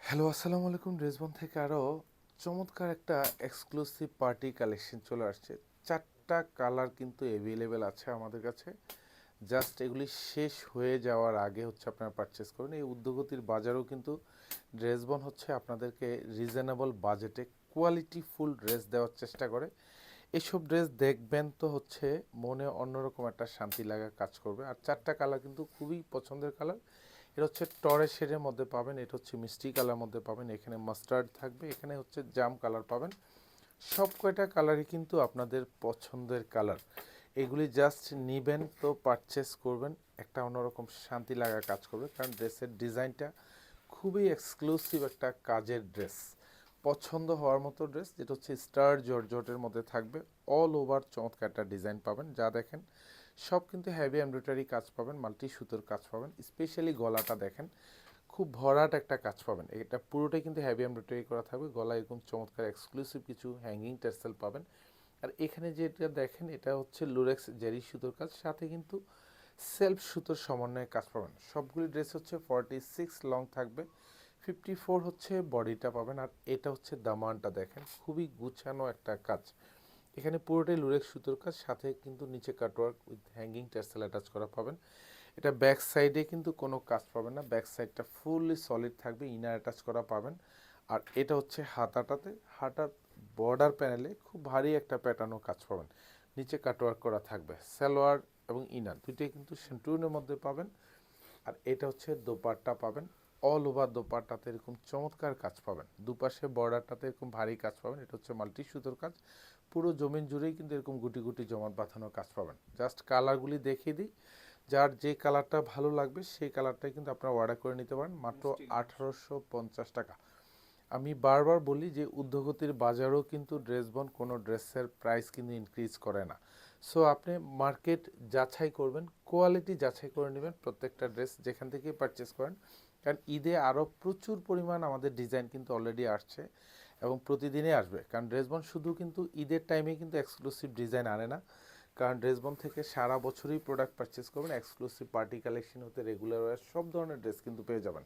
Hello, আসসালামু আলাইকুম। ড্রেসবন থেকে আরও চমৎকার একটা এক্সক্লুসিভ পার্টি কালেকশন চলে আসছে। 4টা কালার কিন্তু অ্যাভেলেবেল আছে আমাদের কাছে। জাস্ট এগুলি শেষ হয়ে যাওয়ার আগে হচ্ছে আপনারা পারচেস করুন। এই ঊর্ধ্বগতির বাজারেও কিন্তু ড্রেসবন হচ্ছে আপনাদেরকে রিজনেবল বাজেটে কোয়ালিটি ফুল ড্রেস দেওয়ার চেষ্টা করে। এসব ড্রেস দেখবেন তো হচ্ছে মনে অন্যরকম একটা শান্তি লাগা কাজ করবে। আর 4টা কালার কিন্তু খুবই পছন্দের কালার। এটা হচ্ছে টরে শেডের মধ্যে পাবেন, এটা হচ্ছে মিষ্টি কালার মধ্যে পাবেন, এখানে মাস্টার্ড থাকবে, এখানে হচ্ছে জাম কালার পাবেন। সব কয়টা কালারই কিন্তু আপনাদের পছন্দের কালার। এগুলি জাস্ট নিবেন তো পারচেস করবেন, একটা অন্যরকম শান্তি লাগা কাজ করবে, কারণ ড্রেসের ডিজাইনটা খুবই এক্সক্লুসিভ একটা কাজের ড্রেস। পছন্দ হওয়ার মতো ড্রেস, যেটা হচ্ছে স্টার জর্জেটের মধ্যে থাকবে। অল ওভার চমৎকার একটা ডিজাইন পাবেন, যা দেখেন সব কিন্তু হেভি এমব্রয়ডারি কাজ পাবেন, মাল্টি সুতোর কাজ পাবেন। স্পেশালি গলাটা দেখেন, খুব ভরাট একটা কাজ পাবেন। এটা পুরোটাই কিন্তু হেভি এমব্রয়ডারি করা থাকবে। গলায় এরকম চমৎকার এক্সক্লুসিভ কিছু হ্যাঙ্গিং টার্সেল পাবেন। আর এখানে যেটা দেখেন, এটা হচ্ছে লুরেক্স জেরি সুতোর কাজ, সাথে কিন্তু সেলফ সুতোর সমন্বয়ে কাজ পাবেন। সবগুলি ড্রেস হচ্ছে 46 লং থাকবে, 54 হচ্ছে বডিটা পাবেন। আর এটা হচ্ছে দামানটা দেখেন, খুবই গুছানো একটা কাজ। এখানে পুরোটাই লুরেক্স সুতোর কাজ, সাথে কিন্তু নিচে cutwork with hanging tassel attach করা পাবেন। এটা ব্যাক সাইডে কিন্তু কোনো কাজ পাবেন না, ব্যাক সাইডটা ফুললি সলিড থাকবে, ইনার অ্যাটাচ করা পাবেন। আর এটা হচ্ছে হাতাটাতে, হাতার বর্ডার প্যানেলে খুব ভারী একটা প্যাটার্নও কাজ পাবেন, নিচে কাটওয়ার্ক করা থাকবে। সালোয়ার এবং ইনার দুইটাই কিন্তু সেন্টুরিনের মধ্যে পাবেন। আর এটা হচ্ছে দোপাট্টা পাবেন। অল ওভার দোপাট্টাতে এরকম চমৎকার কাজ পাবেন, দুপাশে বর্ডারটাতে এরকম ভারী কাজ পাবেন। এটা হচ্ছে মাল্টি সুতোর কাজ, পুরো জমিন জুড়েই কিন্তু এরকম গুটি গুটি জমাট বাঁধানো কাজ পাবেন। জাস্ট কালারগুলি দেখিয়ে দিই, যার যে কালারটা ভালো লাগবে সেই কালারটাই কিন্তু আপনারা অর্ডার করে নিতে পারেন মাত্র 1850 টাকা। আমি বারবার বলি যে ঊর্ধ্বগতির বাজারও কিন্তু ড্রেসবন কোনো ড্রেসের প্রাইস কিন্তু ইনক্রিজ করে না। সো আপনি মার্কেট যাচাই করবেন, কোয়ালিটি যাচাই করে নেবেন প্রত্যেকটা ড্রেস যেখান থেকেই পারচেস করেন। কারণ ঈদে আরও প্রচুর পরিমাণ আমাদের ডিজাইন কিন্তু অলরেডি আসছে এবং প্রতিদিনই আসবে। কারণ ড্রেসবন শুধু কিন্তু ঈদের টাইমে কিন্তু এক্সক্লুসিভ ডিজাইন আনে না, কারণ ড্রেসবন থেকে সারা বছরই প্রোডাক্ট পারচেস করবেন। এক্সক্লুসিভ পার্টি কালেকশন হতে রেগুলার ওয়্যার সব ধরনের ড্রেস কিন্তু পেয়ে যাবেন।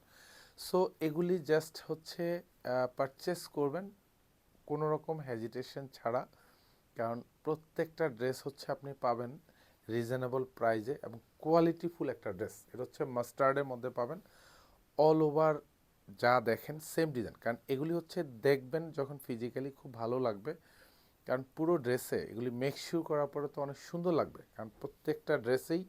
সো এগুলি জাস্ট হচ্ছে পারচেস করবেন কোনো রকম হেজিটেশন ছাড়া, কারণ প্রত্যেকটা ড্রেস হচ্ছে আপনি পাবেন রিজনেবল প্রাইজে এবং কোয়ালিটিফুল একটা ড্রেস। এটা হচ্ছে মাস্টার্ডের মধ্যে পাবেন। অল ওভার যা দেখেন সেম ডিজাইন, কারণ এগুলি হচ্ছে দেখবেন যখন ফিজিক্যালি খুব ভালো লাগবে, কারণ পুরো ড্রেসে এগুলি মেকশিওর করার পরে তো অনেক সুন্দর লাগবে। কারণ প্রত্যেকটা ড্রেসেই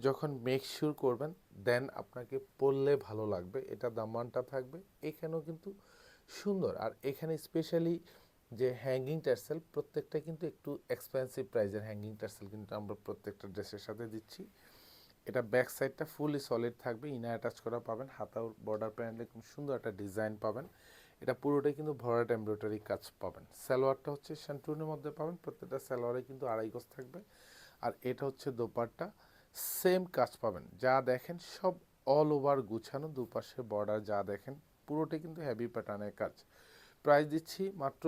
যখন মেকশিওর করবেন দেন আপনাকে পরলে ভালো লাগবে। এটা দামানটা থাকবে, এখানেও কিন্তু সুন্দর। আর এখানে স্পেশালি যে হ্যাঙ্গিং টার্সেল, প্রত্যেকটা কিন্তু একটু এক্সপেন্সিভ প্রাইজের হ্যাঙ্গিং টার্সেল কিন্তু আমরা প্রত্যেকটা ড্রেসের সাথে দিচ্ছি। এটা ব্যাক সাইডটা ফুলি সলিড থাকবে, ইনার অ্যাটাচ করা পাবেন, হাতাও বর্ডার প্যানেলে খুব সুন্দর একটা ডিজাইন পাবেন। এটা পুরোটাই কিন্তু ভরাট এমব্রয়ডারি কাজ পাবেন। সালোয়ারটা হচ্ছে শান্টুনের মধ্যে পাবেন, প্রত্যেকটা সালোয়ারে কিন্তু আড়াই গজ থাকবে। আর এটা হচ্ছে দোপাট্টা, সেম কাজ পাবেন, যা দেখেন সব অল ওভার গুছানো, দুপাশে বর্ডার যা দেখেন পুরোটাই কিন্তু হেভি প্যাটার্নের কাজ। প্রাইস দিচ্ছি মাত্র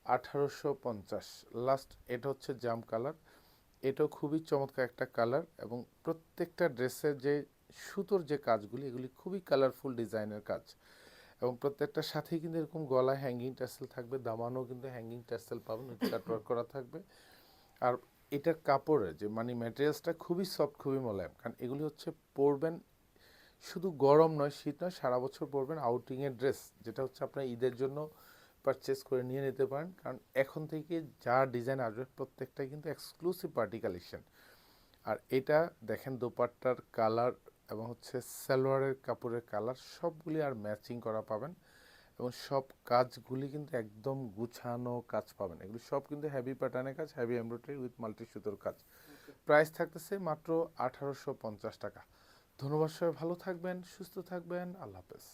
1850। লাস্ট এটা হচ্ছে জাম কালার, এটাও খুবই চমৎকার একটা কালার এবং প্রত্যেকটা ড্রেসের যে সুতোর যে কাজগুলি এগুলি খুবই কালারফুল ডিজাইনের কাজ। এবং প্রত্যেকটার সাথেই কিন্তু এরকম গলায় হ্যাঙ্গিং টার্সেল থাকবে, দামানও কিন্তু হ্যাঙ্গিং টার্সেল পাবেন, কাটওয়ার্ক করা থাকবে। আর এটার কাপড়ের যে মানে ম্যাটেরিয়ালসটা খুবই সফট, খুবই মোলায়েম, কারণ এগুলি হচ্ছে পরবেন শুধু গরম নয়, শীত নয়, সারা বছর পরবেন আউটিংয়ের ড্রেস, যেটা হচ্ছে আপনার ঈদের জন্য পারচেস করে নিয়ে নিতে পারেন। কারণ এখন থেকে যা ডিজাইন আসবে প্রত্যেকটাই কিন্তু এক্সক্লুসিভ পার্টি কালেকশন। আর এটা দেখেন দোপাট্টার কালার এবং হচ্ছে সালোয়ারের কাপড়ের কালার সবগুলি আর ম্যাচিং করা পাবেন। এবং সব কাজগুলি কিন্তু একদম গুছানো কাজ পাবেন, এগুলি সব কিন্তু হেভি প্যাটার্নের কাজ, হেভি এমব্রয়ডারি উইথ মাল্টি সুতোর কাজ। প্রাইস থাকতেছে মাত্র 1850 টাকা। ধন্যবাদ, সবাই ভালো থাকবেন, সুস্থ থাকবেন, আল্লাহ হাফেজ।